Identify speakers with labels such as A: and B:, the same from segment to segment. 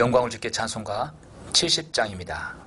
A: 영광을 주께 찬송가 70장입니다.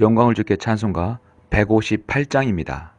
B: 영광을 주께 찬송가 158장입니다.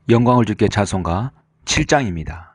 B: 영광을 주께 찬송가 7장입니다.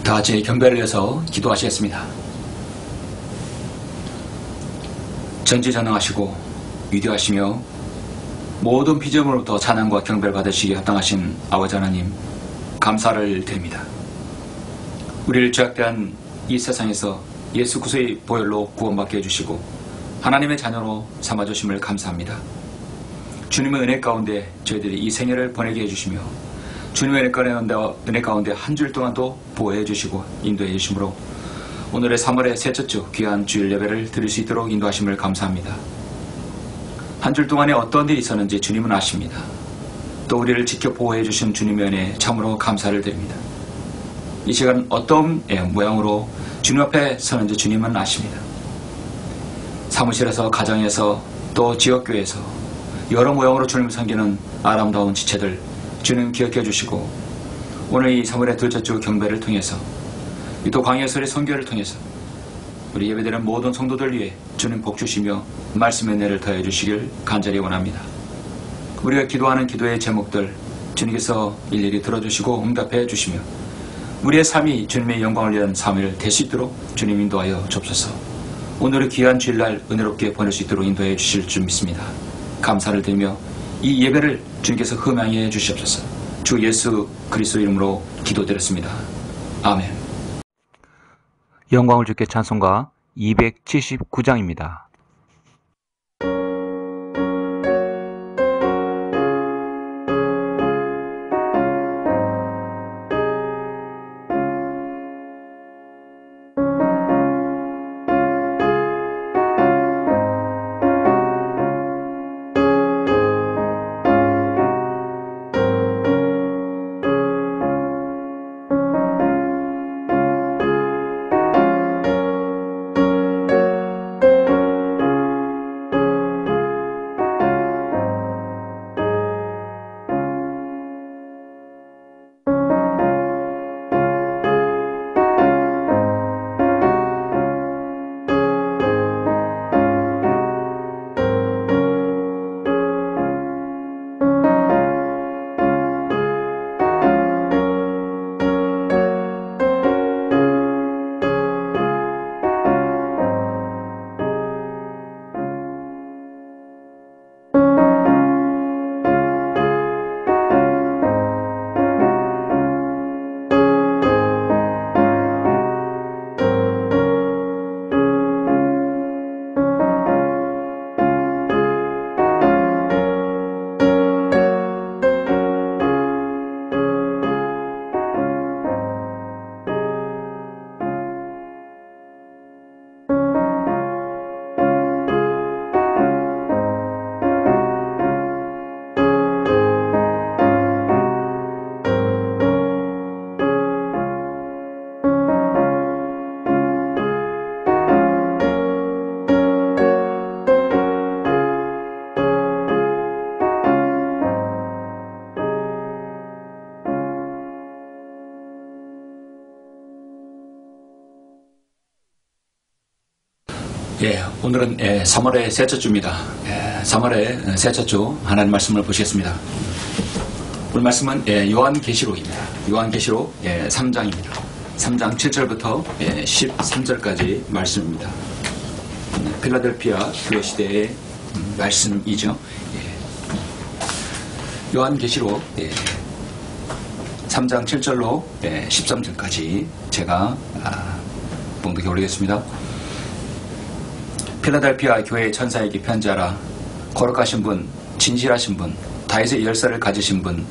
A: 다 같이 경배를 위해서 기도하시겠습니다. 전지전능하시고 위대하시며 모든 피조물로부터 찬양과 경배를 받으시기에 합당하신 아버지 하나님, 감사를 드립니다. 우리를 죄악된 이 세상에서 예수 그리스도의 보혈로 구원받게 해주시고 하나님의 자녀로 삼아주심을 감사합니다. 주님의 은혜 가운데 저희들이 이 생애를 보내게 해주시며 주님의 은혜 가운데 한 주일 동안도 보호해 주시고 인도해 주심으로 오늘의 3월의 셋째 주 귀한 주일 예배를 드릴 수 있도록 인도하심을 감사합니다. 한 주일 동안에 어떤 일이 있었는지 주님은 아십니다. 또 우리를 지켜 보호해 주신 주님의 은혜에 참으로 감사를 드립니다. 이 시간 어떤 모양으로 주님 앞에 서는지 주님은 아십니다. 사무실에서, 가정에서, 또 지역교회에서 여러 모양으로 주님을 섬기는 아름다운 지체들 주님 기억해 주시고 오늘 이 3월의 둘째 주 경배를 통해서 또 광야설의 선교를 통해서 우리 예배드리는 모든 성도들 위해 주님 복 주시며 말씀의 은혜를 더해 주시길 간절히 원합니다. 우리가 기도하는 기도의 제목들 주님께서 일일이 들어주시고 응답해 주시며 우리의 삶이 주님의 영광을 위한 삶을 될 수 있도록 주님 인도하여 주옵소서. 오늘의 귀한 주일날 은혜롭게 보낼 수 있도록 인도해 주실 줄 믿습니다. 감사를 드리며 이 예배를 주님께서 흠양해 주시옵소서. 주 예수 그리스도 이름으로 기도드렸습니다. 아멘.
B: 영광을 주께 찬송가 279장입니다.
A: 오늘은 3월의 셋째 주입니다. 3월의 셋째 주 하나님 말씀을 보시겠습니다. 오늘 말씀은 요한계시록입니다. 요한계시록 3장입니다. 3장 7절부터 13절까지 말씀입니다. 필라델피아 교회 시대의 말씀이죠. 요한계시록 3장 7절로 13절까지 제가 봉독해 올리겠습니다. 필라델피아 교회의 천사에게 편지하라. 거룩하신 분, 진실하신 분, 다윗의 열쇠를 가지신 분,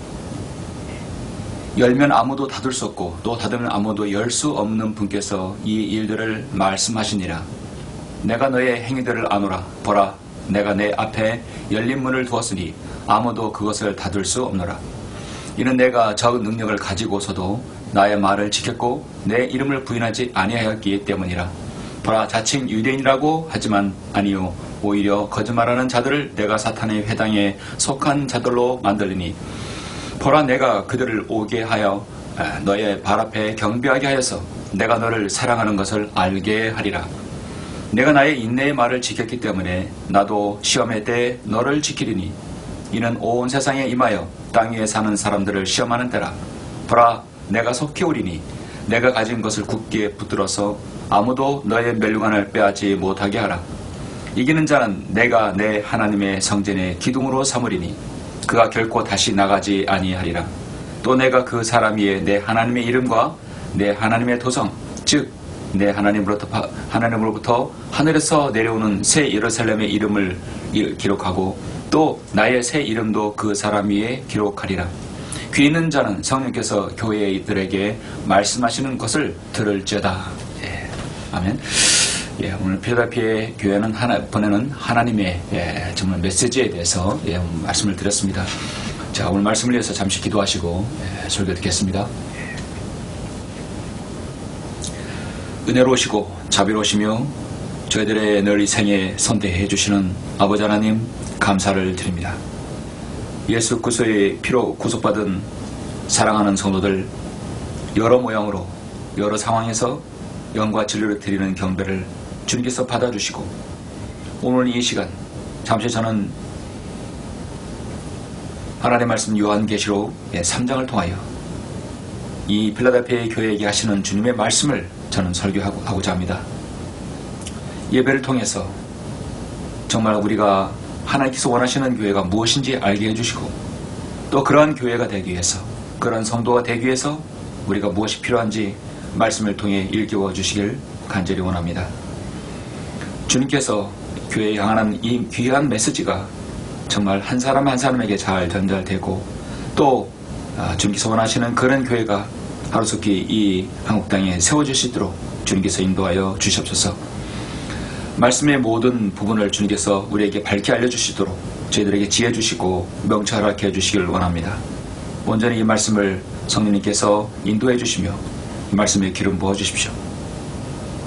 A: 열면 아무도 닫을 수 없고 또 닫으면 아무도 열 수 없는 분께서 이 일들을 말씀하시니라. 내가 너의 행위들을 아노라. 보라, 내가 내 앞에 열린 문을 두었으니 아무도 그것을 닫을 수 없노라. 이는 내가 저 능력을 가지고서도 나의 말을 지켰고 내 이름을 부인하지 아니하였기 때문이라. 보라, 자칭 유대인이라고 하지만 아니요, 오히려 거짓말하는 자들을 내가 사탄의 회당에 속한 자들로 만들리니, 보라, 내가 그들을 오게 하여 너의 발 앞에 경배하게 하여서 내가 너를 사랑하는 것을 알게 하리라. 내가 나의 인내의 말을 지켰기 때문에 나도 시험의 때에 너를 지키리니, 이는 온 세상에 임하여 땅 위에 사는 사람들을 시험하는 때라. 보라, 내가 속히 오리니 내가 가진 것을 굳게 붙들어서 아무도 너의 멸류관을 빼앗지 못하게 하라. 이기는 자는 내가 내 하나님의 성전의 기둥으로 삼으리니 그가 결코 다시 나가지 아니하리라. 또 내가 그 사람 위에 내 하나님의 이름과 내 하나님의 도성, 즉 내 하나님으로부터 하늘에서 내려오는 새 예루살렘의 이름을 기록하고 또 나의 새 이름도 그 사람 위에 기록하리라. 귀 있는 자는 성령께서 교회들에게 말씀하시는 것을 들을지어다. 아멘. 오늘 필라델피아 교회는 보내는 하나님의 정말 메시지에 대해서 말씀을 드렸습니다. 자, 오늘 말씀을 위해서 잠시 기도하시고 설교 듣겠습니다. 은혜로우시고 자비로우시며 저희들의 늘 이 생에 선대해 주시는 아버지 하나님, 감사를 드립니다. 예수 그리스도의 피로 구속받은 사랑하는 성도들, 여러 모양으로 여러 상황에서 영과 진리를 드리는 경배를 주님께서 받아주시고, 오늘 이 시간 잠시 저는 하나님의 말씀 요한계시록 3장을 통하여 이 필라델피아 교회에게 하시는 주님의 말씀을 저는 설교하고자 합니다. 예배를 통해서 정말 우리가 하나님께서 원하시는 교회가 무엇인지 알게 해주시고, 또 그러한 교회가 되기 위해서, 그러한 성도가 되기 위해서 우리가 무엇이 필요한지 말씀을 통해 일깨워 주시길 간절히 원합니다. 주님께서 교회에 향하는 이 귀한 메시지가 정말 한 사람 한 사람에게 잘 전달되고, 또 주님께서 원하시는 그런 교회가 하루속히 이 한국 땅에 세워질 수 있도록 주님께서 인도하여 주시옵소서. 말씀의 모든 부분을 주님께서 우리에게 밝게 알려주시도록 저희들에게 지혜 주시고 명철하게 해주시기를 원합니다. 온전히 이 말씀을 성령님께서 인도해 주시며 이 말씀에 기름 부어 주십시오.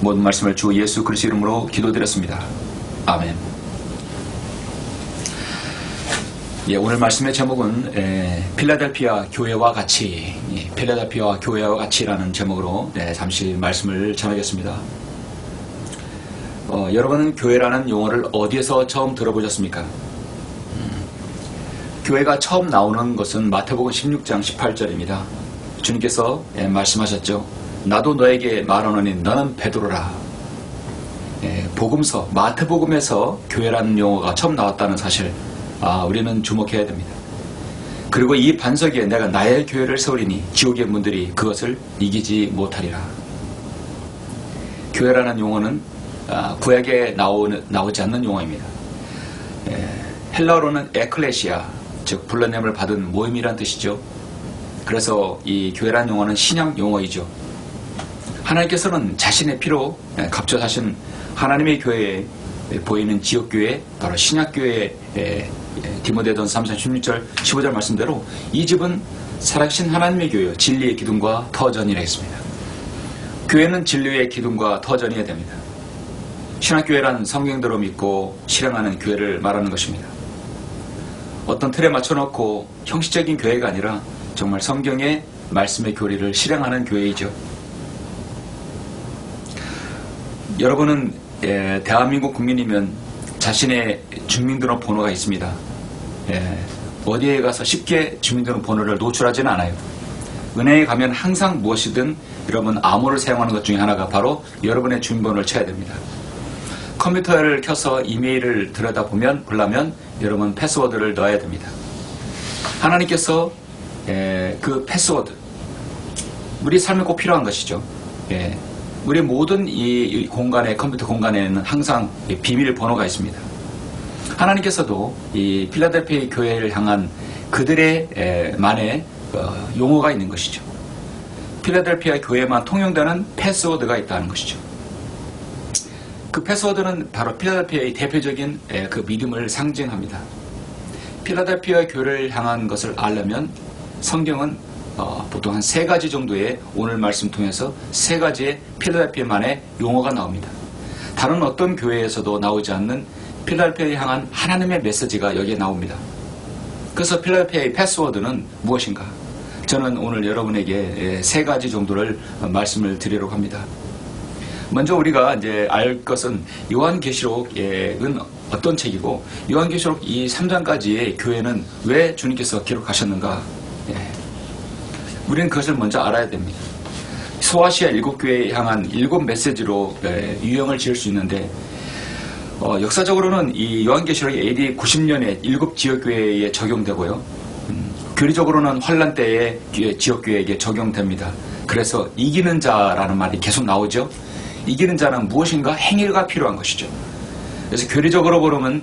A: 모든 말씀을 주 예수 그리스도 이름으로 기도드렸습니다. 아멘. 오늘 말씀의 제목은 필라델피아 교회와 같이, 필라델피아 교회와 같이라는 제목으로 잠시 말씀을 전하겠습니다. 여러분은 교회라는 용어를 어디에서 처음 들어보셨습니까? 교회가 처음 나오는 것은 마태복음 16장 18절입니다. 주님께서 말씀하셨죠. 나도 너에게 말하노니 너는 베드로라. 복음서, 마태복음에서 교회라는 용어가 처음 나왔다는 사실, 우리는 주목해야 됩니다. 그리고 이 반석 위에 내가 나의 교회를 세우리니 지옥의 문들이 그것을 이기지 못하리라. 교회라는 용어는 구약에 나오지 않는 용어입니다. 헬라어로는 에클레시아, 즉 불러냄을 받은 모임이란 뜻이죠. 그래서 이 교회라는 용어는 신약 용어이죠. 하나님께서는 자신의 피로 값져사신 하나님의 교회에 보이는 지역교회, 바로 신약교회의 디모데전서 3장 16절 15절 말씀대로 이 집은 살아계신 하나님의 교회요 진리의 기둥과 터전이라 했습니다. 교회는 진리의 기둥과 터전이어야 됩니다. 신학교회란 성경대로 믿고 실행하는 교회를 말하는 것입니다. 어떤 틀에 맞춰놓고 형식적인 교회가 아니라 정말 성경의 말씀의 교리를 실행하는 교회이죠. 여러분은 대한민국 국민이면 자신의 주민등록번호가 있습니다. 어디에 가서 쉽게 주민등록번호를 노출하지는 않아요. 은행에 가면 항상 무엇이든 여러분 암호를 사용하는 것 중에 하나가 바로 여러분의 주민번호를 쳐야 됩니다. 컴퓨터를 켜서 이메일을 보려면 여러분 패스워드를 넣어야 됩니다. 하나님께서 그 패스워드, 우리 삶에 꼭 필요한 것이죠. 우리 모든 이 공간에, 컴퓨터 공간에는 항상 비밀번호가 있습니다. 하나님께서도 이 필라델피아 교회를 향한 그들의 만의 용어가 있는 것이죠. 필라델피아 교회만 통용되는 패스워드가 있다는 것이죠. 그 패스워드는 바로 필라델피아의 대표적인 그 믿음을 상징합니다. 필라델피아 교회를 향한 것을 알려면 성경은 보통 한 3가지 정도의 오늘 말씀 통해서 3가지의 필라델피아만의 용어가 나옵니다. 다른 어떤 교회에서도 나오지 않는 필라델피아에 향한 하나님의 메시지가 여기에 나옵니다. 그래서 필라델피아의 패스워드는 무엇인가? 저는 오늘 여러분에게 3가지 정도를 말씀을 드리려고 합니다. 먼저 우리가 이제 알 것은 요한계시록은 어떤 책이고 요한계시록 이 3장까지의 교회는 왜 주님께서 기록하셨는가? 우리는 그것을 먼저 알아야 됩니다. 소아시아 7교회에 향한 7 메시지로 유형을 지을 수 있는데 역사적으로는 이 요한계시록이 AD 90년에 7 지역교회에 적용되고요. 교리적으로는 환란 때의 지역교회에게 적용됩니다. 그래서 이기는 자라는 말이 계속 나오죠. 이기는 자는 무엇인가? 행위가 필요한 것이죠. 그래서 교리적으로 보면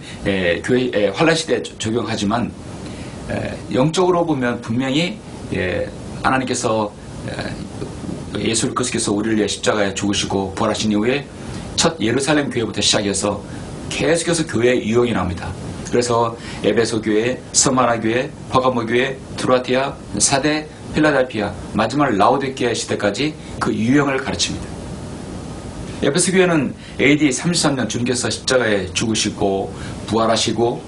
A: 교회 환란 시대에 적용하지만 영적으로 보면 분명히 하나님께서 예수 그리스도께서 우리를 위해 십자가에 죽으시고 부활하신 이후에 첫 예루살렘 교회부터 시작해서 계속해서 교회의 유형이 나옵니다. 그래서 에베소 교회, 스마나 교회, 퍼가모 교회, 두라티아, 사대, 필라델피아, 마지막 라오디게아 시대까지 그 유형을 가르칩니다. 에베소 교회는 AD 33년 주님께서 십자가에 죽으시고 부활하시고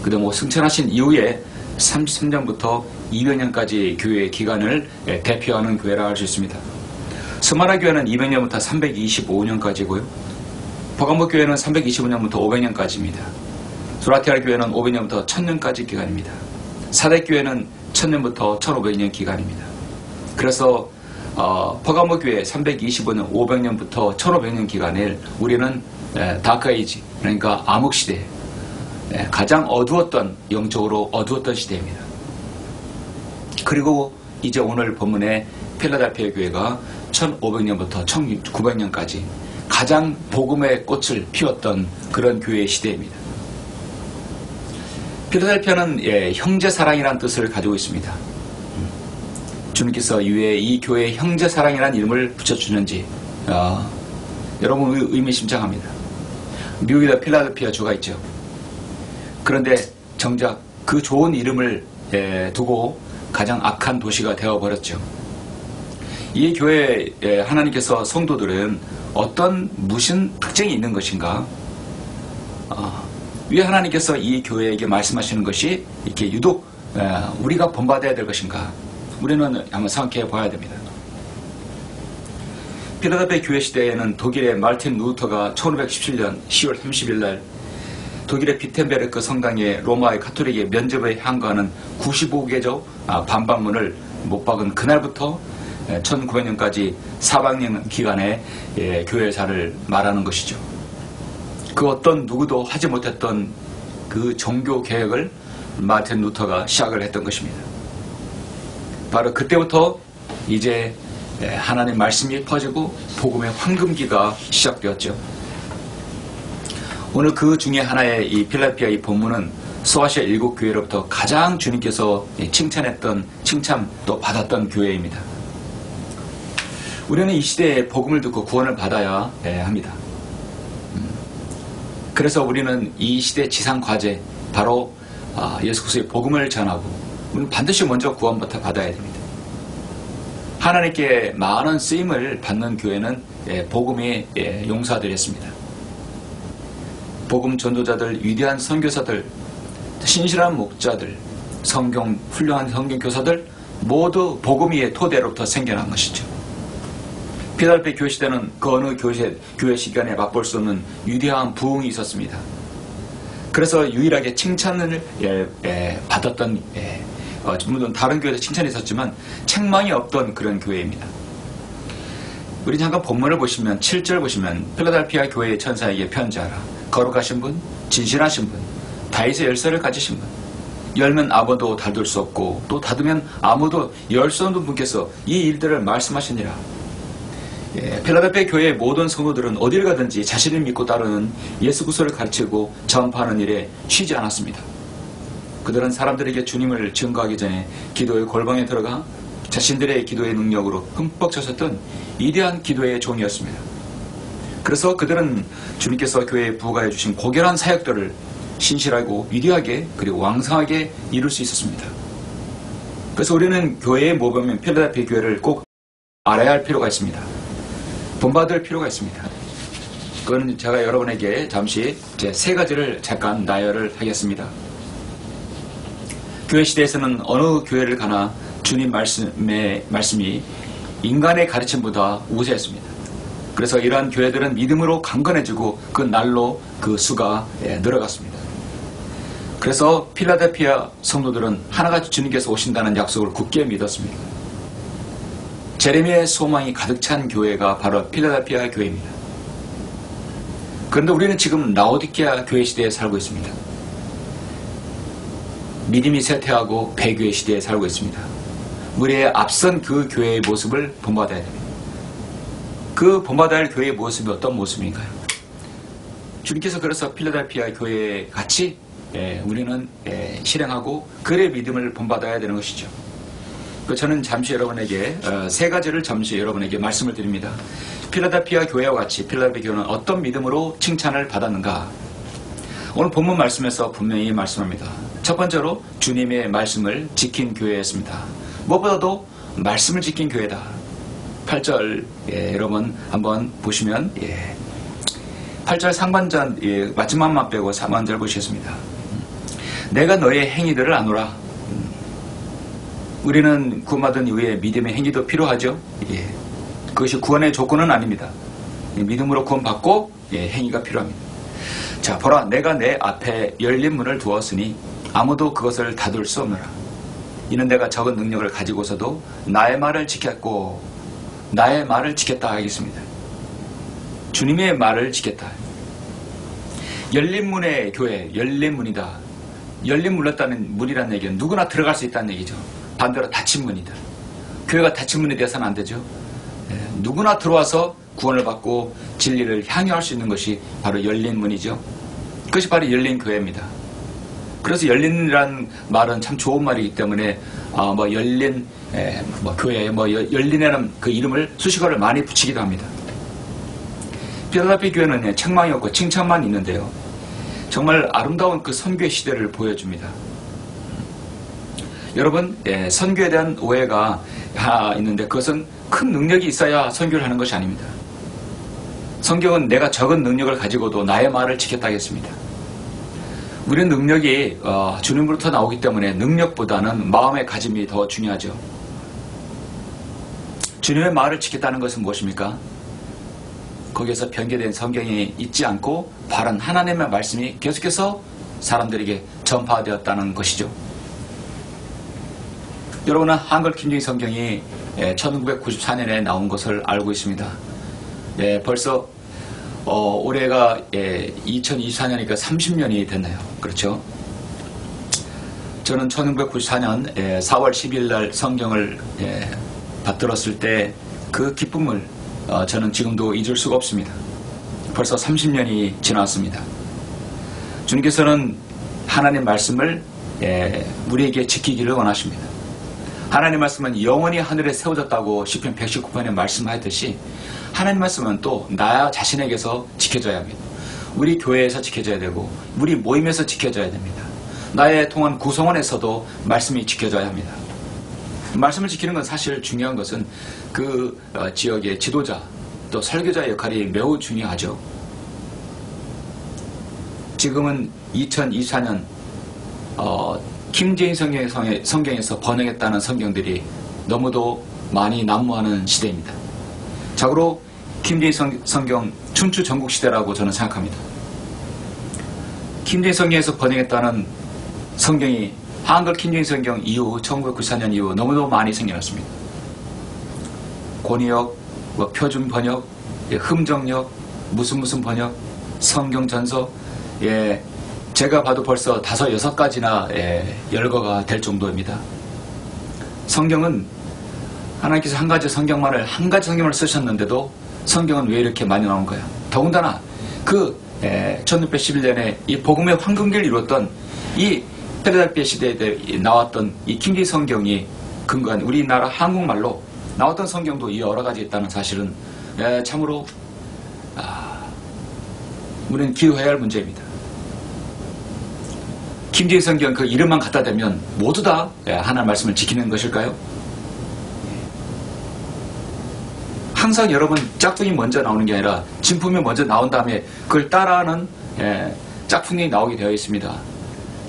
A: 그다음 승천하신 이후에 33년부터 200년까지 교회의 기간을 대표하는 교회라고 할 수 있습니다. 스마나 교회는 200년부터 325년까지고요. 퍼가모 교회는 325년부터 500년까지입니다. 두라티아 교회는 500년부터 1000년까지 기간입니다. 사대 교회는 1000년부터 1500년 기간입니다. 그래서 퍼가모 교회 325년, 500년부터 1500년 기간을 우리는 다크에이지, 그러니까 암흑시대, 가장 어두웠던, 영적으로 어두웠던 시대입니다. 그리고 이제 오늘 본문의 필라델피아 교회가 1500년부터 1900년까지 가장 복음의 꽃을 피웠던 그런 교회의 시대입니다. 필라델피아는 형제사랑이라는 뜻을 가지고 있습니다. 주님께서 왜 이 교회에 형제사랑이라는 이름을 붙여주는지 여러분 의미심장합니다. 미국에도 필라델피아 주가 있죠. 그런데 정작 그 좋은 이름을 두고 가장 악한 도시가 되어버렸죠. 이 교회에 하나님께서 성도들은 무슨 특징이 있는 것인가? 왜 하나님께서 이 교회에게 말씀하시는 것이 이렇게 유독 우리가 본받아야 될 것인가? 우리는 한번 생각해 봐야 됩니다. 필라델피아 교회 시대에는 독일의 마르틴 루터가 1517년 10월 30일 날 독일의 비텐베르크 성당에 로마의 가톨릭의 면접에 향거하는 95개조 반박문을 못 박은 그날부터 1900년까지 400년 기간의 교회사를 말하는 것이죠. 그 어떤 누구도 하지 못했던 그 종교 개혁을 마르틴 루터가 시작을 했던 것입니다. 바로 그때부터 이제 하나님 말씀이 퍼지고 복음의 황금기가 시작되었죠. 오늘 그 중에 하나의 이 필라델피아 이 본문은 소아시아 7교회로부터 가장 주님께서 칭찬했던 칭찬 또 받았던 교회입니다. 우리는 이 시대에 복음을 듣고 구원을 받아야 합니다. 그래서 우리는 이 시대 지상 과제 바로 예수 그리스도의 복음을 전하고 우리는 반드시 먼저 구원부터 받아야 됩니다. 하나님께 많은 쓰임을 받는 교회는 복음의 용사들이었습니다. 복음 전도자들, 위대한 선교사들, 신실한 목자들, 훌륭한 성경 교사들 모두 복음 위의 토대로부터 생겨난 것이죠. 필라델피아 교회 시대는 그 어느 교회 시간에 맛볼 수 없는 위대한 부흥이 있었습니다. 그래서 유일하게 칭찬을 받았던, 물론 다른 교회도 칭찬이 있었지만 책망이 없던 그런 교회입니다. 우리 잠깐 본문을 보시면 7절 보시면 필라델피아 교회의 천사에게 편지하라. 거룩하신 분, 진실하신 분, 다윗의 열쇠를 가지신 분, 열면 아무도 닫을 수 없고 또 닫으면 아무도 열 수 없는 분께서 이 일들을 말씀하시니라. 필라델피아 교회의 모든 성도들은 어딜 가든지 자신을 믿고 따르는 예수 그리스도를 가르치고 전파하는 일에 쉬지 않았습니다. 그들은 사람들에게 주님을 증거하기 전에 기도의 골방에 들어가 자신들의 기도의 능력으로 흠뻑 젖었던 위대한 기도의 종이었습니다. 그래서 그들은 주님께서 교회에 부과해 주신 고결한 사역들을 신실하고 위대하게 그리고 왕성하게 이룰 수 있었습니다. 그래서 우리는 교회의 모범인 필라델피아 교회를 꼭 알아야 할 필요가 있습니다. 본받을 필요가 있습니다. 그건 제가 여러분에게 잠시 제 3가지를 잠깐 나열을 하겠습니다. 교회 시대에서는 어느 교회를 가나 주님 말씀이 인간의 가르침보다 우세했습니다. 그래서 이러한 교회들은 믿음으로 강건해지고 그 날로 그 수가 늘어갔습니다. 그래서 필라델피아 성도들은 하나같이 주님께서 오신다는 약속을 굳게 믿었습니다. 제레미야의 소망이 가득 찬 교회가 바로 필라델피아 교회입니다. 그런데 우리는 지금 라오디게아 교회 시대에 살고 있습니다. 믿음이 쇠퇴하고 배교의 시대에 살고 있습니다. 우리의 앞선 그 교회의 모습을 본받아야 됩니다. 그 본받아야 할 교회의 모습이 어떤 모습인가요? 주님께서 그래서 필라델피아 교회에 같이 우리는 실행하고 그의 믿음을 본받아야 되는 것이죠. 저는 잠시 여러분에게 3가지를 잠시 여러분에게 말씀을 드립니다. 필라델피아 교회와 같이 필라델피아 교회는 어떤 믿음으로 칭찬을 받았는가? 오늘 본문 말씀에서 분명히 말씀합니다. 첫 번째로 주님의 말씀을 지킨 교회였습니다. 무엇보다도 말씀을 지킨 교회다. 8절 여러분 한번 보시면 8절 상반절 마지막만 빼고 3반절 보시겠습니다. 내가 너의 행위들을 아노라. 우리는 구원받은 이후에 믿음의 행위도 필요하죠. 그것이 구원의 조건은 아닙니다. 믿음으로 구원받고 행위가 필요합니다. 자, 보라, 내가 내 앞에 열린 문을 두었으니 아무도 그것을 닫을 수 없노라. 이는 내가 적은 능력을 가지고서도 나의 말을 지켰고 나의 말을 지켰다 하겠습니다. 주님의 말을 지켰다. 열린 문의 교회, 열린 문이다. 열린 문이라는 얘기는 누구나 들어갈 수 있다는 얘기죠. 반대로 닫힌 문이다. 교회가 닫힌 문이 되어서는 안 되죠. 누구나 들어와서 구원을 받고 진리를 향유할 수 있는 것이 바로 열린 문이죠. 그것이 바로 열린 교회입니다. 그래서 열린이라는 말은 참 좋은 말이기 때문에 열린 교회 열린이라는 그 이름을 수식어를 많이 붙이기도 합니다. 필라델피아 교회는 책망이 없고 칭찬만 있는데요. 정말 아름다운 그 선교의 시대를 보여줍니다. 여러분, 선교에 대한 오해가 있는데 그것은 큰 능력이 있어야 선교를 하는 것이 아닙니다. 성경은 내가 적은 능력을 가지고도 나의 말을 지켰다 하겠습니다. 우리는 능력이 주님으로부터 나오기 때문에 능력보다는 마음의 가짐이 더 중요하죠. 주님의 말을 지켰다는 것은 무엇입니까? 거기에서 변개된 성경이 있지 않고 바른 하나님의 말씀이 계속해서 사람들에게 전파되었다는 것이죠. 여러분은 한글 김정희 성경이 1994년에 나온 것을 알고 있습니다. 벌써 올해가 2024년이니까 30년이 됐나요? 그렇죠? 저는 1994년 4월 10일 날 성경을 받들었을 때 그 기쁨을 저는 지금도 잊을 수가 없습니다. 벌써 30년이 지났습니다. 주님께서는 하나님 말씀을 우리에게 지키기를 원하십니다. 하나님 말씀은 영원히 하늘에 세워졌다고 시편 119편에 말씀하였듯이 하나님 말씀은 또 나 자신에게서 지켜져야 합니다. 우리 교회에서 지켜져야 되고 우리 모임에서 지켜져야 됩니다. 나의 통한 구성원에서도 말씀이 지켜져야 합니다. 말씀을 지키는 건 사실 중요한 것은 그 지역의 지도자 또 설교자의 역할이 매우 중요하죠. 지금은 2024년 김제인 성경에서 번역했다는 성경들이 너무도 많이 난무하는 시대입니다. 자고로 김대희 성경 춘추 전국시대라고 저는 생각합니다. 김대희 성경에서 번역했다는 성경이 한글 김대희 성경 이후 1994년 이후 너무너무 많이 생겨났습니다. 권위역, 표준 번역, 흠정역, 무슨 번역, 성경 전서, 제가 봐도 벌써 5, 6가지나 열거가 될 정도입니다. 성경은 하나님께서 한 가지 성경을 쓰셨는데도 성경은 왜 이렇게 많이 나온 거야? 더군다나 그 1611년에 이 복음의 황금기를 이뤘던 이 필라델피아 시대에 나왔던 이 김대희 성경이 근거한 우리나라 한국말로 나왔던 성경도 이 여러 가지 있다는 사실은 참으로 우리는 기도해야 할 문제입니다. 김대희 성경 그 이름만 갖다 대면 모두 다 하나님의 말씀을 지키는 것일까요? 항상 여러분 짝퉁이 먼저 나오는 게 아니라 진품이 먼저 나온 다음에 그걸 따라하는 짝퉁이 나오게 되어 있습니다.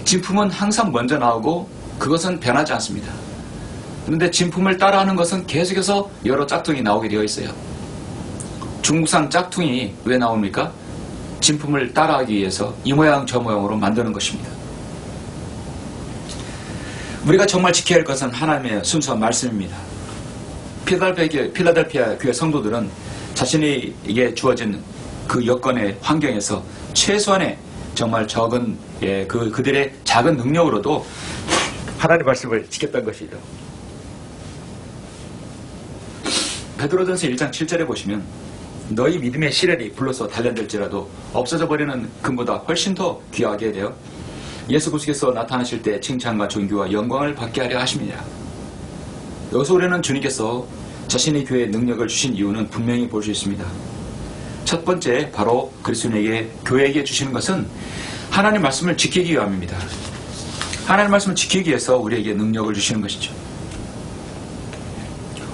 A: 진품은 항상 먼저 나오고 그것은 변하지 않습니다. 그런데 진품을 따라하는 것은 계속해서 여러 짝퉁이 나오게 되어 있어요. 중국산 짝퉁이 왜 나옵니까? 진품을 따라하기 위해서 이 모양 저 모양으로 만드는 것입니다. 우리가 정말 지켜야 할 것은 하나님의 순수한 말씀입니다. 필라델피아 교회 성도들은 자신에게 주어진 그 여건의 환경에서 최소한의 정말 적은 그들의 작은 능력으로도 하나님의 말씀을 지켰던 것이죠. 베드로전서 1장 7절에 보시면 너희 믿음의 시련이 불로서 단련될지라도 없어져 버리는 금보다 훨씬 더 귀하게 되어 예수 그리스도께서 나타나실 때 칭찬과 존귀와 영광을 받게 하려 하십니다. 여기서 우리는 주님께서 자신의 교회에 능력을 주신 이유는 분명히 볼 수 있습니다. 첫 번째 바로 그리스도인에게 교회에게 주시는 것은 하나님 말씀을 지키기 위함입니다. 하나님 말씀을 지키기 위해서 우리에게 능력을 주시는 것이죠.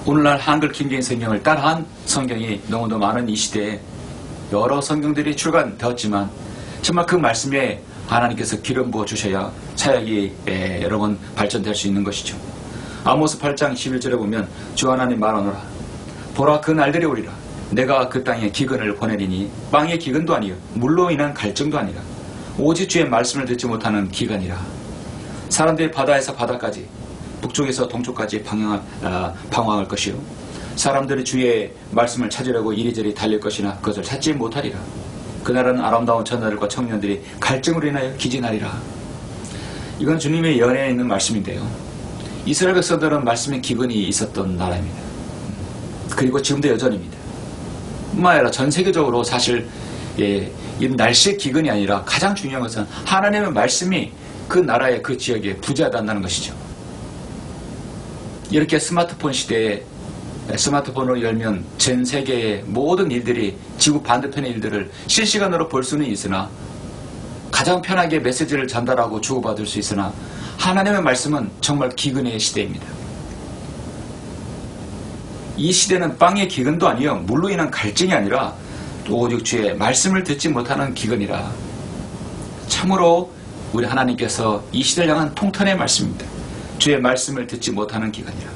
A: 오늘날 한글 김대희 성경을 따라한 성경이 너무도 많은 이 시대에 여러 성경들이 출간되었지만 정말 그 말씀에 하나님께서 기름 부어 주셔야 사역이 여러 번 발전될 수 있는 것이죠. 아모스 8장 11절에 보면 주 하나님 말하노라 보라 그 날들이 오리라 내가 그 땅에 기근을 보내리니 빵의 기근도 아니요 물로 인한 갈증도 아니라 오직 주의 말씀을 듣지 못하는 기근이라. 사람들이 바다에서 바다까지 북쪽에서 동쪽까지 방황할 것이요 사람들이 주의 말씀을 찾으려고 이리저리 달릴 것이나 그것을 찾지 못하리라. 그날은 아름다운 처녀들과 청년들이 갈증으로 인하여 기진하리라. 이건 주님의 연애에 있는 말씀인데요. 이스라엘 백성들은 말씀에 기근이 있었던 나라입니다. 그리고 지금도 여전입니다. 뿐만 아니라 전 세계적으로 사실 이 날씨의 기근이 아니라 가장 중요한 것은 하나님의 말씀이 그 나라의 그 지역에 부재하다는 것이죠. 이렇게 스마트폰 시대에 스마트폰을 열면 전 세계의 모든 일들이 지구 반대편의 일들을 실시간으로 볼 수는 있으나 가장 편하게 메시지를 전달하고 주고받을 수 있으나 하나님의 말씀은 정말 기근의 시대입니다. 이 시대는 빵의 기근도 아니요 물로 인한 갈증이 아니라 오직 주의 말씀을 듣지 못하는 기근이라. 참으로 우리 하나님께서 이 시대를 향한 통탄의 말씀입니다. 주의 말씀을 듣지 못하는 기근이라.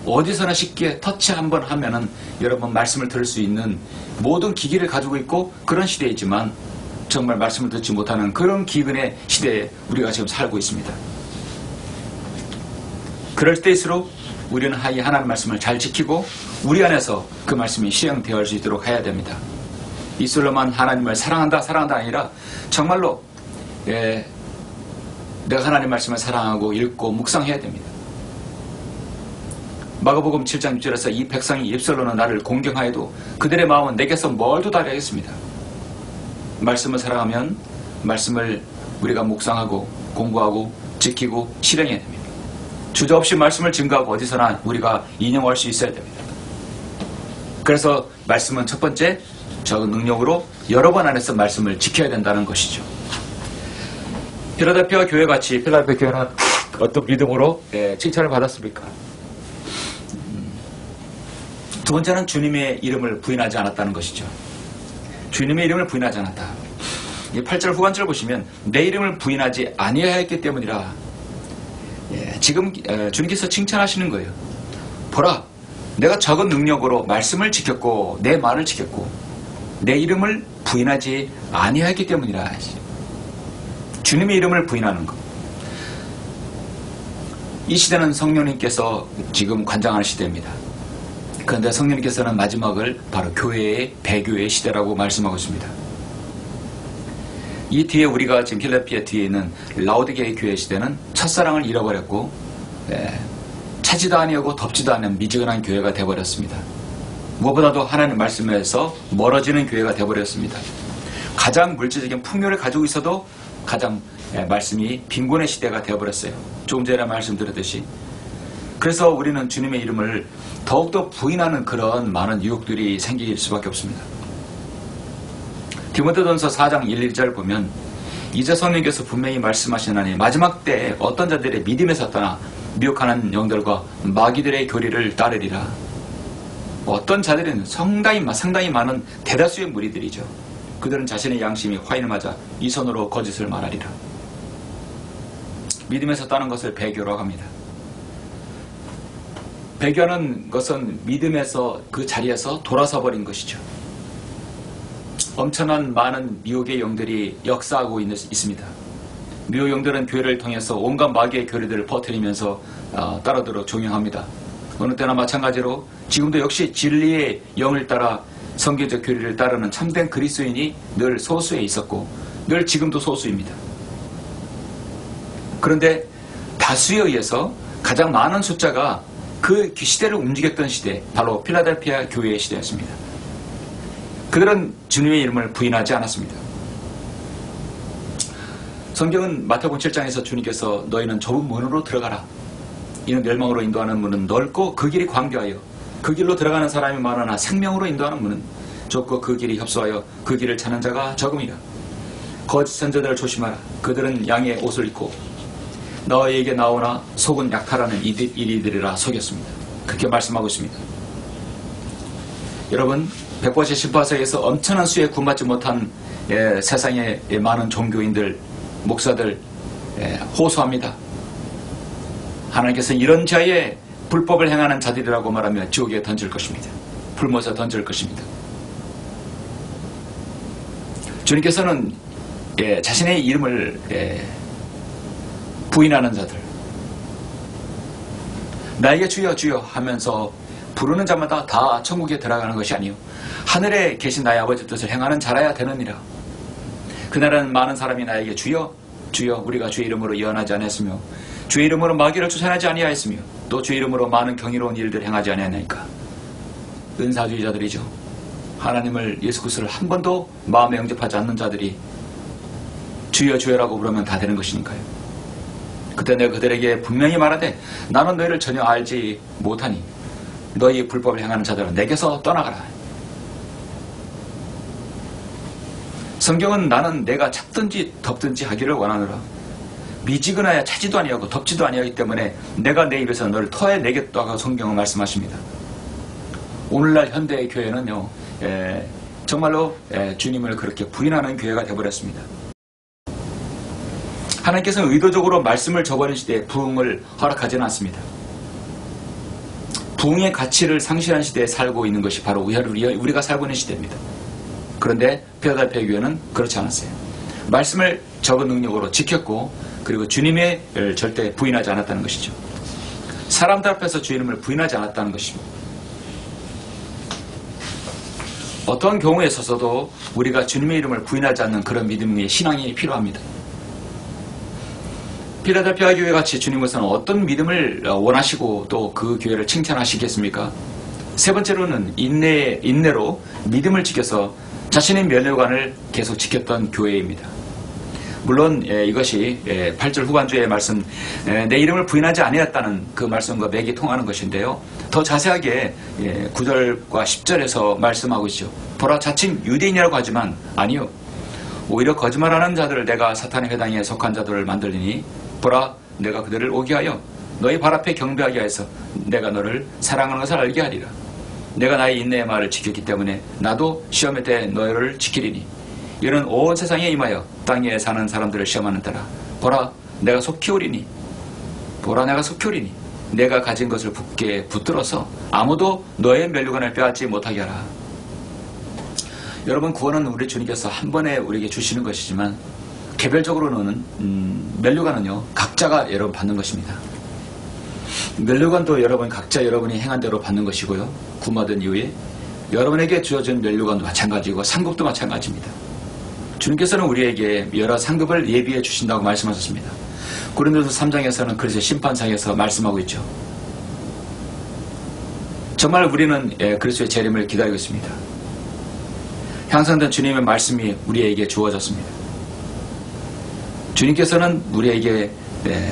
A: 어디서나 쉽게 터치 한번 하면은 여러분 말씀을 들을 수 있는 모든 기기를 가지고 있고 그런 시대이지만 정말 말씀을 듣지 못하는 그런 기근의 시대에 우리가 지금 살고 있습니다. 그럴 때일수록 우리는 이 하나님 말씀을 잘 지키고 우리 안에서 그 말씀이 시행되어 수 있도록 해야 됩니다. 입술로만 하나님을 사랑한다 아니라 정말로 내가 하나님 말씀을 사랑하고 읽고 묵상해야 됩니다. 마가복음 7장 6절에서 이 백성이 입술로는 나를 공경하여도 그들의 마음은 내게서 멀도 다르겠습니다. 말씀을 사랑하면 말씀을 우리가 묵상하고 공부하고 지키고 실행해야 됩니다. 주저없이 말씀을 증거하고 어디서나 우리가 인용할 수 있어야 됩니다. 그래서 말씀은 첫 번째 적은 능력으로 여러 번 안에서 말씀을 지켜야 된다는 것이죠. 필라델피아 교회같이 필라델피아 교회는 어떤 믿음으로 칭찬을 받았습니까? 두 번째는 주님의 이름을 부인하지 않았다는 것이죠. 주님의 이름을 부인하지 않았다. 8절 후반절 보시면 내 이름을 부인하지 아니하였기 때문이라. 지금 주님께서 칭찬하시는 거예요. 보라 내가 적은 능력으로 말씀을 지켰고 내 말을 지켰고 내 이름을 부인하지 아니하였기 때문이라. 주님의 이름을 부인하는 것. 이 시대는 성령님께서 지금 관장하는 시대입니다. 그런데 성령님께서는 마지막을 바로 교회의 배교의 시대라고 말씀하고 있습니다. 이 뒤에 우리가 지금 필라델피아 뒤에 있는 라오디게의 교회 시대는 첫사랑을 잃어버렸고 차지도 아니하고 덥지도 않은 미지근한 교회가 되어버렸습니다. 무엇보다도 하나님 말씀에서 멀어지는 교회가 되어버렸습니다. 가장 물질적인 풍요를 가지고 있어도 가장 말씀이 빈곤의 시대가 되어버렸어요. 조금 전에 말씀드렸듯이. 그래서 우리는 주님의 이름을 더욱더 부인하는 그런 많은 유혹들이 생길 수밖에 없습니다. 디모데전서 4장 1, 2절 보면 이제 성령께서 분명히 말씀하시나니 마지막 때에 어떤 자들의 믿음에서 떠나 미혹하는 영들과 마귀들의 교리를 따르리라. 어떤 자들은 상당히 많은 대다수의 무리들이죠. 그들은 자신의 양심이 화인을 맞아 이 손으로 거짓을 말하리라. 믿음에서 떠난 것을 배교라고 합니다. 배교하는 것은 믿음에서 그 자리에서 돌아서 버린 것이죠. 엄청난 많은 미혹의 영들이 역사하고 있습니다. 미혹 영들은 교회를 통해서 온갖 마귀의 교리들을 퍼뜨리면서 따라들어 종용합니다. 어느 때나 마찬가지로 지금도 역시 진리의 영을 따라 성경적 교리를 따르는 참된 그리스도인이 늘 소수에 있었고 늘 지금도 소수입니다. 그런데 다수에 의해서 가장 많은 숫자가 그 시대를 움직였던 시대, 바로 필라델피아 교회의 시대였습니다. 그들은 주님의 이름을 부인하지 않았습니다. 성경은 마태복음 7장에서 주님께서 너희는 좁은 문으로 들어가라. 이는 멸망으로 인도하는 문은 넓고 그 길이 광대하여 그 길로 들어가는 사람이 많으나 생명으로 인도하는 문은 좁고 그 길이 협소하여 그 길을 찾는 자가 적음이라. 거짓 선자들을 조심하라. 그들은 양의 옷을 입고 너희에게 나오나 속은 약탈하는 이리들이라 속였습니다. 그렇게 말씀하고 있습니다. 여러분, 백보시 심파서에서 엄청난 수에 군받지 못한 세상의 많은 종교인들, 목사들 호소합니다. 하나님께서 이런 자의 불법을 행하는 자들이라고 말하며 지옥에 던질 것입니다. 불못에 던질 것입니다. 주님께서는 자신의 이름을 부인하는 자들, 나에게 주여 주여 하면서 부르는 자마다 다 천국에 들어가는 것이 아니요 하늘에 계신 나의 아버지 뜻을 행하는 자라야 되느니라. 그날은 많은 사람이 나에게 주여 주여 우리가 주의 이름으로 예언하지 아니했으며 주의 이름으로 마귀를 쫓아내지 아니하였으며 또 주의 이름으로 많은 경이로운 일들을 행하지 아니하나이까. 은사주의자들이죠. 하나님을 예수 그리스도를 한 번도 마음에 영접하지 않는 자들이 주여 주여라고 부르면 다 되는 것이니까요. 그때 내가 그들에게 분명히 말하되 나는 너희를 전혀 알지 못하니 너희 불법을 행하는 자들은 내게서 떠나가라. 성경은 나는 내가 찼든지 덥든지 하기를 원하노라. 미지근하여 차지도 아니하고 덥지도 아니하기 때문에 내가 내 입에서 너를 터해내겠다고 성경은 말씀하십니다. 오늘날 현대의 교회는요 정말로 주님을 그렇게 부인하는 교회가 되어버렸습니다. 하나님께서는 의도적으로 말씀을 저버린 시대에 부흥을 허락하지는 않습니다. 부흥의 가치를 상실한 시대에 살고 있는 것이 바로 우리가 살고 있는 시대입니다. 그런데 필라델피아 교회는 그렇지 않았어요. 말씀을 적은 능력으로 지켰고 그리고 주님의 절대 부인하지 않았다는 것이죠. 사람들 앞에서 주 이름을 부인하지 않았다는 것입니다. 어떤 경우에 있어서도 우리가 주님의 이름을 부인하지 않는 그런 믿음의 신앙이 필요합니다. 필라델피아 교회 같이 주님께서는 어떤 믿음을 원하시고 또 그 교회를 칭찬하시겠습니까? 세 번째로는 인내로 믿음을 지켜서 자신의 면류관을 계속 지켰던 교회입니다. 물론 이것이 8절 후반주의 말씀 내 이름을 부인하지 아니했다는 그 말씀과 맥이 통하는 것인데요. 더 자세하게 9절과 10절에서 말씀하고 있죠. 보라 자칭 유대인이라고 하지만 아니요 오히려 거짓말하는 자들을 내가 사탄의 회당에 속한 자들을 만들리니 보라 내가 그들을 오게 하여 너희 발 앞에 경배하게 하여서 내가 너를 사랑하는 것을 알게 하리라. 내가 나의 인내의 말을 지켰기 때문에 나도 시험의 때 너희를 지키리니 이는 온 세상에 임하여 땅에 사는 사람들을 시험하는 때라. 보라 내가 속히 오리니 보라 내가 속히 오리니 내가 가진 것을 붙들어서 아무도 너의 면류관을 빼앗지 못하게 하라. 여러분, 구원은 우리 주님께서 한 번에 우리에게 주시는 것이지만 개별적으로는 면류관은요, 각자가 여러분 받는 것입니다. 면류관도 여러분 각자 여러분이 행한 대로 받는 것이고요, 구원받은 이후에 여러분에게 주어진 면류관도 마찬가지고 상급도 마찬가지입니다. 주님께서는 우리에게 여러 상급을 예비해 주신다고 말씀하셨습니다. 고린도서 3장에서는 그래서 심판상에서 말씀하고 있죠. 정말 우리는 그리스도의 재림을 기다리고 있습니다. 향상된 주님의 말씀이 우리에게 주어졌습니다. 주님께서는 우리에게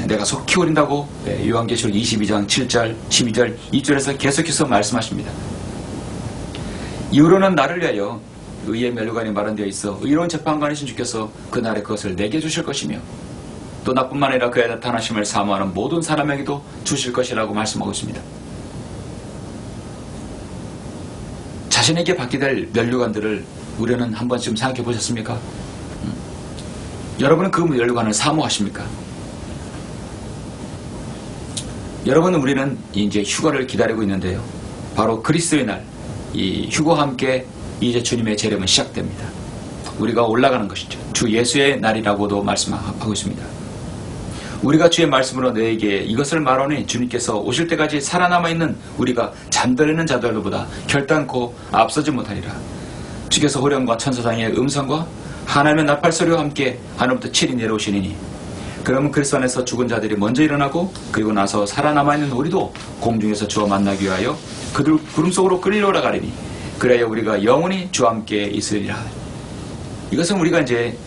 A: 내가 속히 오린다고 요한계시록 22장 7절 12절 2절에서 계속해서 말씀하십니다. 이후로는 나를 위하여 의의 면류관이 마련되어 있어 의로운 재판관이신 주께서 그날에 그것을 내게 주실 것이며 또 나뿐만 아니라 그의 나타나심을 사모하는 모든 사람에게도 주실 것이라고 말씀하고 있습니다. 자신에게 받게 될 면류관들을 우리는 한 번쯤 생각해 보셨습니까? 여러분은 그 면류관을 사모하십니까? 여러분은 우리는 이제 휴거를 기다리고 있는데요. 바로 그리스도의 날, 이 휴거와 함께 이제 주님의 재림은 시작됩니다. 우리가 올라가는 것이죠. 주 예수의 날이라고도 말씀하고 있습니다. 우리가 주의 말씀으로 너에게 이것을 말하니 주님께서 오실 때까지 살아남아있는 우리가 잠들이는 자들보다 결단코 앞서지 못하리라. 주께서 호령과 천사장의 음성과 하나님의 나팔소리와 함께 하늘부터 7이 내려오시니 그러면 그리스도 안에서 죽은 자들이 먼저 일어나고 그리고 나서 살아남아있는 우리도 공중에서 주와 만나기 위하여 그들 구름 속으로 끌려 올라가리니 그래야 우리가 영원히 주와 함께 있으리라. 이것은 우리가 이제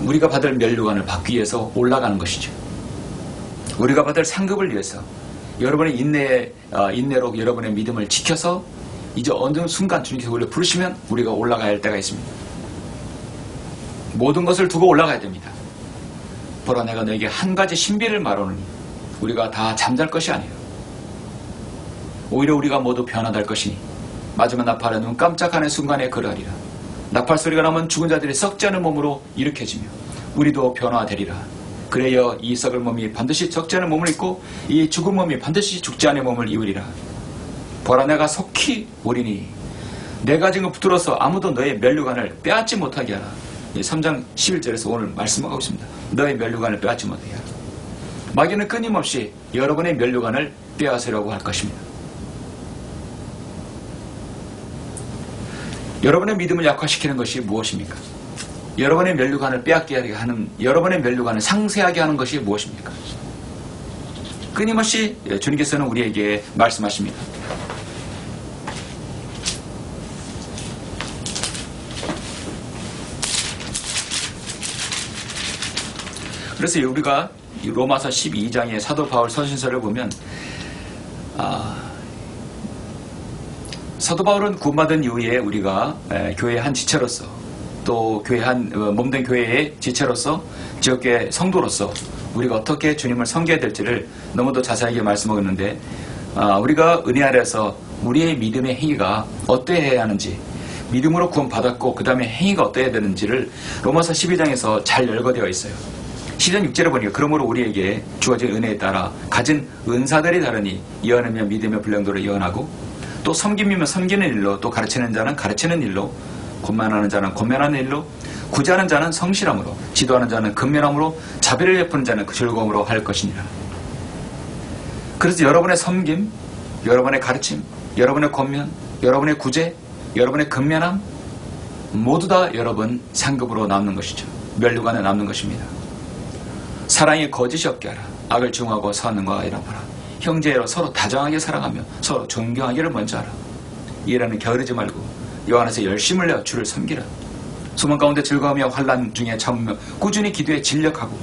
A: 우리가 받을 면류관을 받기 위해서 올라가는 것이죠. 우리가 받을 상급을 위해서 여러분의 인내로 여러분의 믿음을 지켜서 이제 어느 순간 주님께서 우리를 부르시면 우리가 올라가야 할 때가 있습니다. 모든 것을 두고 올라가야 됩니다. 보라 내가 너에게 한 가지 신비를 말하노니 우리가 다 잠잘 것이 아니에요. 오히려 우리가 모두 변화될 것이니 마지막 나팔에 눈 깜짝하는 순간에 그러하리라. 나팔 소리가 나면 죽은 자들이 썩지 않은 몸으로 일으켜지며 우리도 변화되리라. 그래야 이 썩을 몸이 반드시 적지 않은 몸을 입고 이 죽은 몸이 반드시 죽지 않은 몸을 입으리라. 보라 내가 속히 오리니 내가 지금 붙들어서 아무도 너의 면류관을 빼앗지 못하게 하라. 3장 11절에서 오늘 말씀하고 있습니다. 너의 면류관을 빼앗지 못하게 하라. 마귀는 끊임없이 여러분의 면류관을 빼앗으려고 할 것입니다. 여러분의 믿음을 약화시키는 것이 무엇입니까? 여러분의 면류관을 빼앗게 하는, 여러분의 면류관을 상세하게 하는 것이 무엇입니까? 끊임없이 주님께서는 우리에게 말씀하십니다. 그래서 우리가 로마서 12장의 사도 바울 서신서를 보면 사도 바울은 구원받은 이후에 우리가 교회의 한 지체로서 또 교회 한 몸된 교회의 지체로서 지역교회 성도로서 우리가 어떻게 주님을 섬겨야 될지를 너무도 자세하게 말씀하고 있는데 우리가 은혜 아래에서 우리의 믿음의 행위가 어떠해야 하는지 믿음으로 구원받았고 그 다음에 행위가 어떠해야 되는지를 로마서 12장에서 잘 열거되어 있어요. 10장 6절에 보니까 그러므로 우리에게 주어진 은혜에 따라 가진 은사들이 다르니 예언이면 믿음의 분량도로 예언하고 또 섬김이면 섬기는 일로 또 가르치는 자는 가르치는 일로 권면하는 자는 권면하는 일로 구제하는 자는 성실함으로 지도하는 자는 근면함으로 자비를 베푸는 자는 그 즐거움으로 할 것이니라. 그래서 여러분의 섬김, 여러분의 가르침, 여러분의 권면, 여러분의 구제, 여러분의 근면함 모두 다 여러분 상급으로 남는 것이죠. 면류관에 남는 것입니다. 사랑이 거짓이 없게 하라. 악을 중하고 선한 것과 이라보라. 형제로 서로 다정하게 사랑하며 서로 존경하기를 먼저 하라. 이라는 게으르지 말고 요 안에서 열심을 내어 주를 섬기라. 소망 가운데 즐거우며 환난 중에 참으며 꾸준히 기도에 진력하고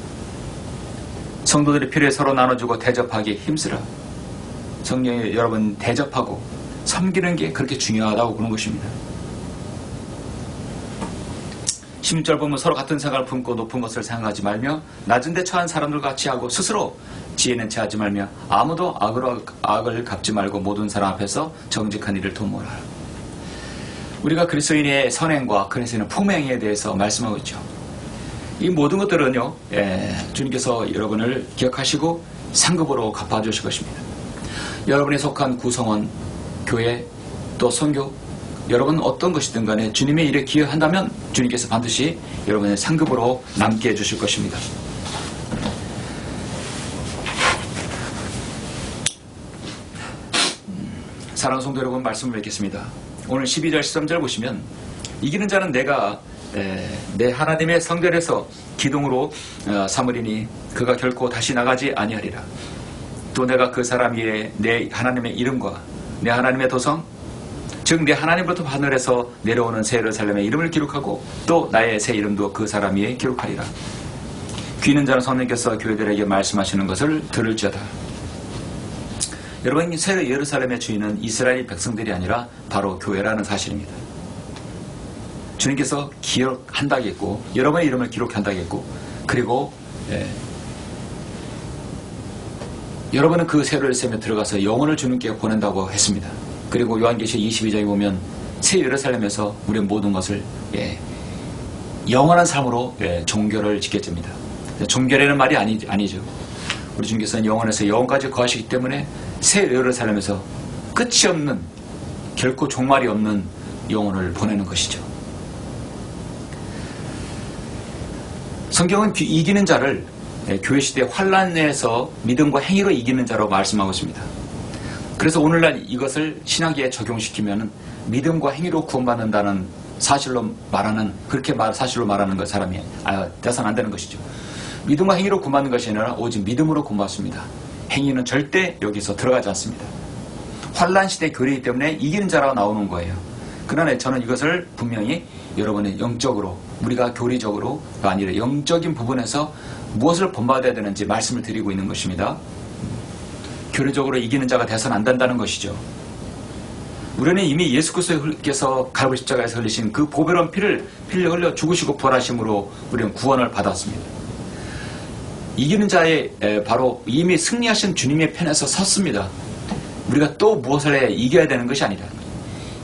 A: 성도들이 필요에 서로 나눠주고 대접하기에 힘쓰라. 성령이 여러분 대접하고 섬기는 게 그렇게 중요하다고 그런 것입니다. 16절 보면 서로 같은 생각을 품고 높은 것을 생각하지 말며 낮은 데 처한 사람들과 같이 하고 스스로 지혜는 체하지 말며 아무도 악을 갚지 말고 모든 사람 앞에서 정직한 일을 도모하라. 우리가 그리스도인의 선행과 그리스도인의 품행에 대해서 말씀하고 있죠. 이 모든 것들은요 주님께서 여러분을 기억하시고 상급으로 갚아주실 것입니다. 여러분이 속한 구성원, 교회, 또 선교, 여러분 어떤 것이든 간에 주님의 일에 기여한다면 주님께서 반드시 여러분의 상급으로 남게 해주실 것입니다. 사랑하는 성도 여러분, 말씀을 뵙겠습니다. 오늘 12절 13절 보시면 이기는 자는 내가 내 하나님의 성전에서 기둥으로 삼으리니 그가 결코 다시 나가지 아니하리라. 또 내가 그 사람 위에 내 하나님의 이름과 내 하나님의 도성, 즉 내 하나님부터 하늘에서 내려오는 새 예루살렘의 이름을 기록하고 또 나의 새 이름도 그 사람 위에 기록하리라. 귀 있는 자는 성령께서 교회들에게 말씀하시는 것을 들을지어다. 여러분, 새 예루살렘의 주인은 이스라엘 백성들이 아니라 바로 교회라는 사실입니다. 주님께서 기억한다겠고 여러분의 이름을 기록한다겠고 그리고 여러분은 그 새 예루살렘에 들어가서 영혼을 주님께 보낸다고 했습니다. 그리고 요한계시 22장에 보면 새 예루살렘에서 우리의 모든 것을 영원한 삶으로 종교를 지켜집니다. 종교라는 말이 아니죠. 우리 주님께서는 영원에서 영원까지 거하시기 때문에 새 예루살렘에서 끝이 없는, 결코 종말이 없는 영혼을 보내는 것이죠. 성경은 이기는 자를 교회 시대 환란에서 믿음과 행위로 이기는 자로 말씀하고 있습니다. 그래서 오늘날 이것을 신학에 적용시키면 믿음과 행위로 구원받는다는 사실로 말하는, 그렇게 사실로 말하는 것 사람이 돼서는 안 되는 것이죠. 믿음과 행위로 구원받는 것이 아니라 오직 믿음으로 구원받습니다. 행위는 절대 여기서 들어가지 않습니다. 환란 시대 교리이기 때문에 이기는 자라고 나오는 거예요. 그러나 저는 이것을 분명히 여러분의 영적으로, 우리가 교리적으로 아니라 영적인 부분에서 무엇을 본받아야 되는지 말씀을 드리고 있는 것입니다. 교리적으로 이기는 자가 돼서는 안 된다는 것이죠. 우리는 이미 예수 그리스도께서 갈보리 십자가에서 흘리신 그 보배로운 피를 흘려 죽으시고 부활하심으로 우리는 구원을 받았습니다. 이기는 자의 바로 이미 승리하신 주님의 편에서 섰습니다. 우리가 또 무엇을 해 이겨야 되는 것이 아니라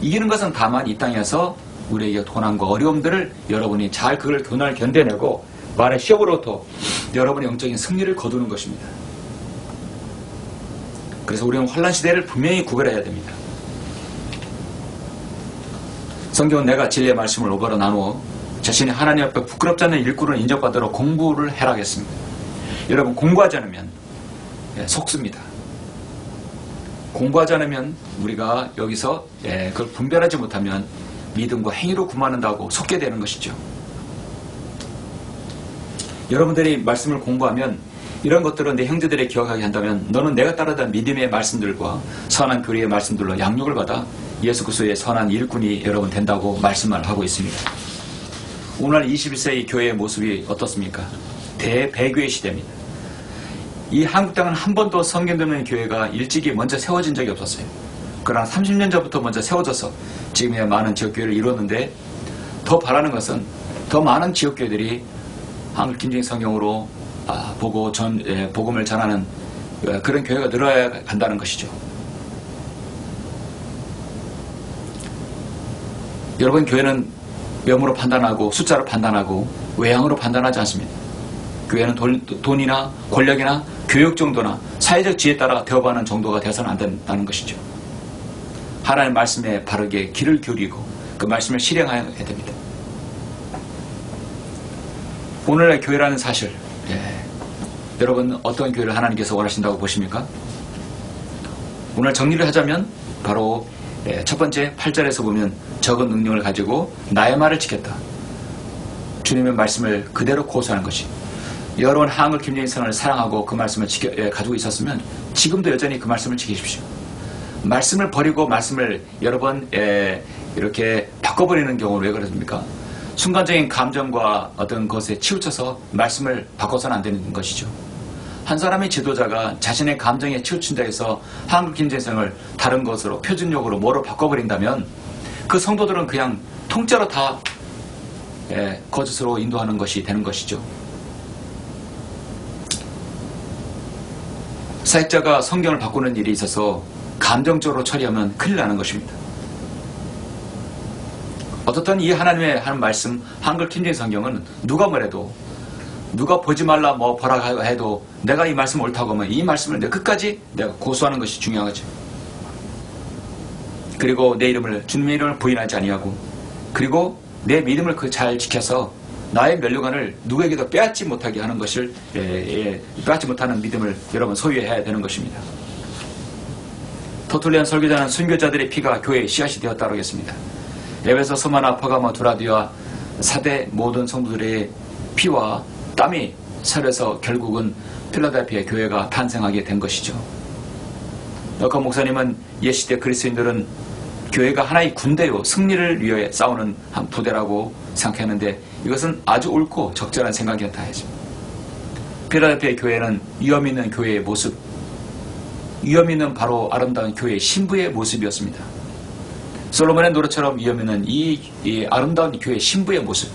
A: 이기는 것은 다만 이 땅에서 우리에게 고난과 어려움들을 여러분이 잘 그걸 고난을 견뎌내고 말의 시험으로부터 여러분의 영적인 승리를 거두는 것입니다. 그래서 우리는 환란 시대를 분명히 구별해야 됩니다. 성경은 내가 진리의 말씀을 오버로 나누어 자신이 하나님 앞에 부끄럽지 않는 일꾼을 인정받도록 공부를 해라겠습니다. 여러분, 공부하지 않으면 속습니다. 공부하지 않으면 우리가 여기서 그걸 분별하지 못하면 믿음과 행위로 구원한다고 속게 되는 것이죠. 여러분들이 말씀을 공부하면 이런 것들은 내 형제들이 기억하게 한다면 너는 내가 따르던 믿음의 말씀들과 선한 교리의 말씀들로 양육을 받아 예수 그리스도의 선한 일꾼이 여러분 된다고 말씀을 하고 있습니다. 오늘 21세기 교회의 모습이 어떻습니까? 대배교의 시대입니다. 이 한국 땅은 한 번도 성경 듣는 교회가 일찍이 먼저 세워진 적이 없었어요. 그러나 30년 전부터 먼저 세워져서 지금의 많은 지역교회를 이뤘는데 더 바라는 것은 더 많은 지역교회들이 한글 김정희 성경으로 복음을 전하는 그런 교회가 늘어야 간다는 것이죠. 여러분, 교회는 외모로 판단하고 숫자로 판단하고 외향으로 판단하지 않습니다. 교회는 돈이나 권력이나 교육 정도나 사회적 지혜에 따라 대업하는 정도가 되어서는 안 된다는 것이죠. 하나님의 말씀에 바르게 귀를 기울이고 그 말씀을 실행해야 됩니다. 오늘날 교회라는 사실, 여러분 어떤 교회를 하나님께서 원하신다고 보십니까? 오늘 정리를 하자면 바로 첫 번째 8절에서 보면 적은 능력을 가지고 나의 말을 지켰다. 주님의 말씀을 그대로 고수하는 것이. 여러분 한글 김정희 성을 사랑하고 그 말씀을 가지고 있었으면 지금도 여전히 그 말씀을 지키십시오. 말씀을 버리고 말씀을 여러 번 이렇게 바꿔버리는 경우는 왜 그렇습니까? 순간적인 감정과 어떤 것에 치우쳐서 말씀을 바꿔서는 안 되는 것이죠. 한 사람의 지도자가 자신의 감정에 치우친다 해서 한국 김정성을 다른 것으로 표준적으로 뭐로 바꿔버린다면 그 성도들은 그냥 통째로 다 거짓으로 인도하는 것이 되는 것이죠. 사역자가 성경을 바꾸는 일이 있어서 감정적으로 처리하면 큰일 나는 것입니다. 어떻든 이 하나님의 하는 말씀 한글 킹제임 성경은 누가 뭐래도 누가 보지 말라 뭐 보라 해도 내가 이 말씀 옳다고 하면 이 말씀을 내가 끝까지 내가 고수하는 것이 중요하죠. 그리고 내 이름을, 주님의 이름을 부인하지 아니하고, 그리고 내 믿음을 잘 지켜서 나의 면류관을 누구에게도 빼앗지 못하게 하는 것을, 빼앗지 못하는 믿음을 여러분 소유해야 되는 것입니다. 터툴리안 설교자는 순교자들의 피가 교회의 씨앗이 되었다고 하겠습니다. 에베소, 스무나, 퍼가모, 두라디와 사대 모든 성도들의 피와 땀이 서려서 결국은 필라델피아 교회가 탄생하게 된 것이죠. 여커 목사님은 옛시대 그리스도인들은 교회가 하나의 군대요, 승리를 위해 싸우는 한 부대라고 생각했는데 이것은 아주 옳고 적절한 생각이었다 하죠. 필라델피아 교회는 위험 있는 교회의 모습, 위험 있는 바로 아름다운 교회의 신부의 모습이었습니다. 솔로몬의 노래처럼 위험 있는 이 아름다운 교회의 신부의 모습,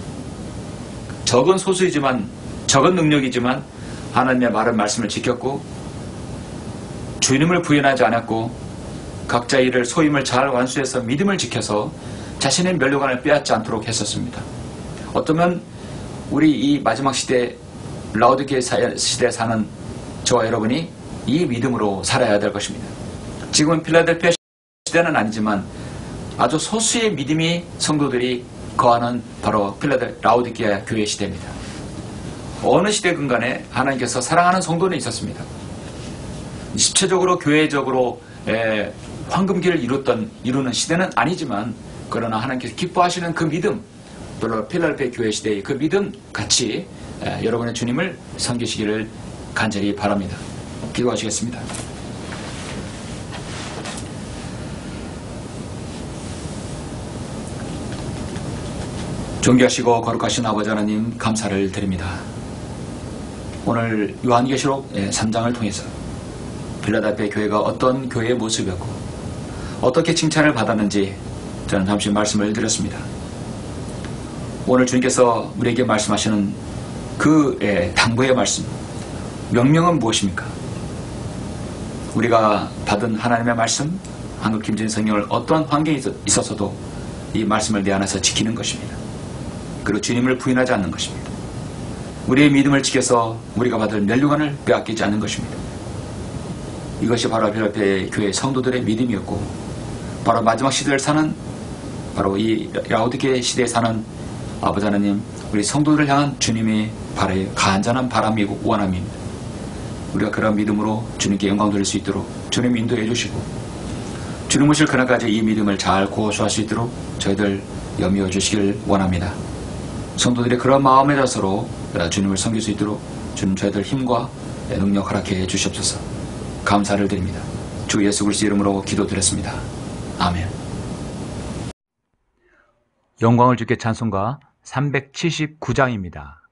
A: 적은 소수이지만, 적은 능력이지만 하나님의 말씀을 지켰고 주님을 부인하지 않았고 각자 일을 소임을 잘 완수해서 믿음을 지켜서 자신의 면류관을 빼앗지 않도록 했었습니다. 어쩌면 우리 이 마지막 시대, 라오디게아 시대에 사는 저와 여러분이 이 믿음으로 살아야 될 것입니다. 지금은 필라델피아 시대는 아니지만 아주 소수의 믿음이 성도들이 거하는 바로 라오디게아 교회 시대입니다. 어느 시대든 간에 하나님께서 사랑하는 성도는 있었습니다. 집체적으로 교회적으로 황금기를 이루는 시대는 아니지만 그러나 하나님께서 기뻐하시는 그 믿음, 또 필라델피아 교회 시대의 그 믿음 같이 여러분의 주님을 섬기시기를 간절히 바랍니다. 기도하시겠습니다. 존귀하시고 거룩하신 아버지 하나님 감사를 드립니다. 오늘 요한계시록 3장을 통해서 필라델피아 교회가 어떤 교회의 모습이었고 어떻게 칭찬을 받았는지 저는 잠시 말씀을 드렸습니다. 오늘 주님께서 우리에게 말씀하시는 그 당부의 말씀, 명령은 무엇입니까? 우리가 받은 하나님의 말씀, 한국 김진 성경을 어떠한 환경에 있어서도 이 말씀을 내 안에서 지키는 것입니다. 그리고 주님을 부인하지 않는 것입니다. 우리의 믿음을 지켜서 우리가 받을 면류관을 빼앗기지 않는 것입니다. 이것이 바로 필라델피아 교회 성도들의 믿음이었고 바로 마지막 시대를 사는 바로 이 라오디게아 시대에 사는 아버지 하나님, 우리 성도들을 향한 주님의 간절한 바람이고 원함입니다. 우리가 그런 믿음으로 주님께 영광 돌릴 수 있도록 주님 인도해 주시고 주님 오실 그날까지 이 믿음을 잘 고수할 수 있도록 저희들 염려 주시길 원합니다. 성도들이 그런 마음의 자세로 주님을 섬길 수 있도록 주님 저희들 힘과 능력 허락해 주시옵소서. 감사를 드립니다. 주 예수 그리스도 이름으로 기도드렸습니다. 아멘.
B: 영광을 주께 찬송가 379장입니다.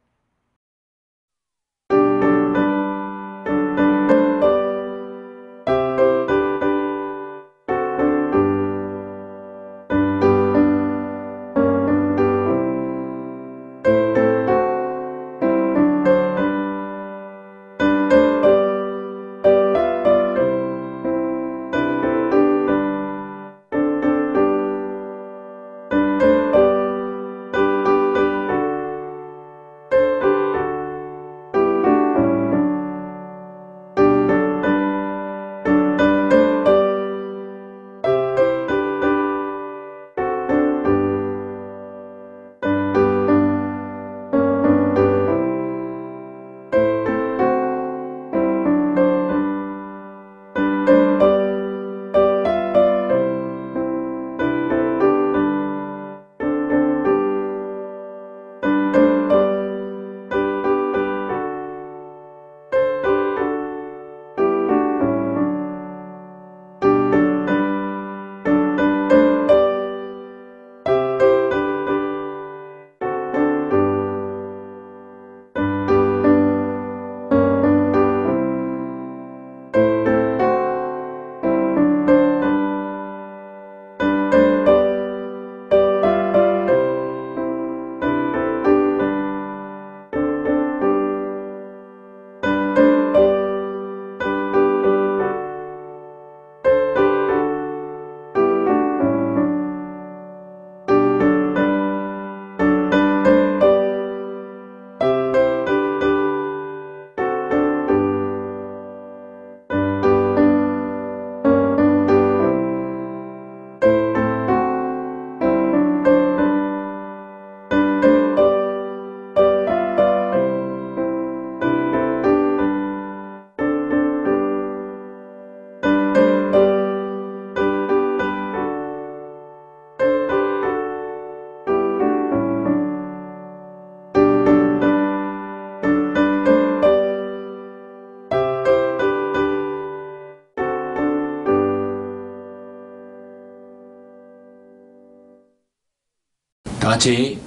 A: 다 같이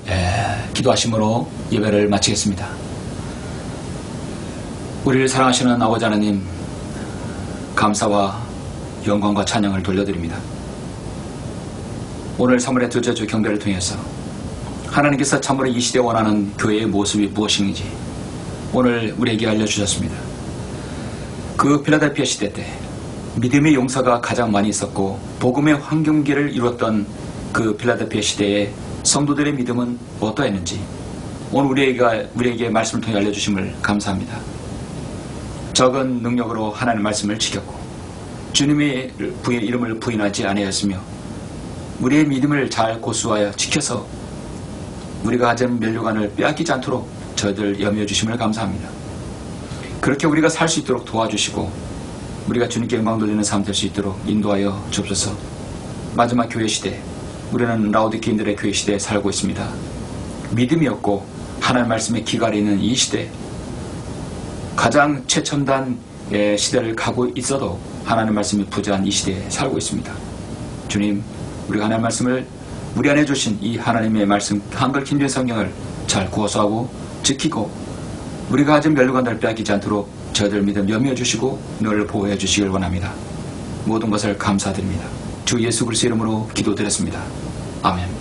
A: 기도하심으로 예배를 마치겠습니다. 우리를 사랑하시는 아버지 하나님, 감사와 영광과 찬양을 돌려드립니다. 오늘 3월의 둘째 주 경배를 통해서 하나님께서 참으로 이 시대에 원하는 교회의 모습이 무엇인지 오늘 우리에게 알려주셨습니다. 그 필라델피아 시대 때 믿음의 용사가 가장 많이 있었고 복음의 황금기를 이루었던 그 필라델피아 시대의 성도들의 믿음은 어떠했는지 오늘 우리에게 말씀을 통해 알려주심을 감사합니다. 적은 능력으로 하나님의 말씀을 지켰고 주님의 이름을 부인하지 아니하였으며 우리의 믿음을 잘 고수하여 지켜서 우리가 가진 면류관을 빼앗기지 않도록 저희들 염려해 주심을 감사합니다. 그렇게 우리가 살 수 있도록 도와주시고 우리가 주님께 영광 돌리는 삶 될 수 있도록 인도하여 주옵소서. 마지막 교회 시대, 우리는 라오디게인들의 교회 시대에 살고 있습니다. 믿음이 없고 하나님의 말씀에 기갈이 있는 이 시대, 가장 최첨단의 시대를 가고 있어도 하나님의 말씀이 부재한 이 시대에 살고 있습니다. 주님, 우리가 하나님의 말씀을 우리 안에 주신 이 하나님의 말씀 한글 킨진 성경을 잘 고수하고 지키고 우리가 가진 면류관을 빼앗기지 않도록 저희들 믿음 염려해 주시고 너를 보호해 주시길 원합니다. 모든 것을 감사드립니다. 주 예수 그리스도 이름으로 기도드렸습니다. 아멘.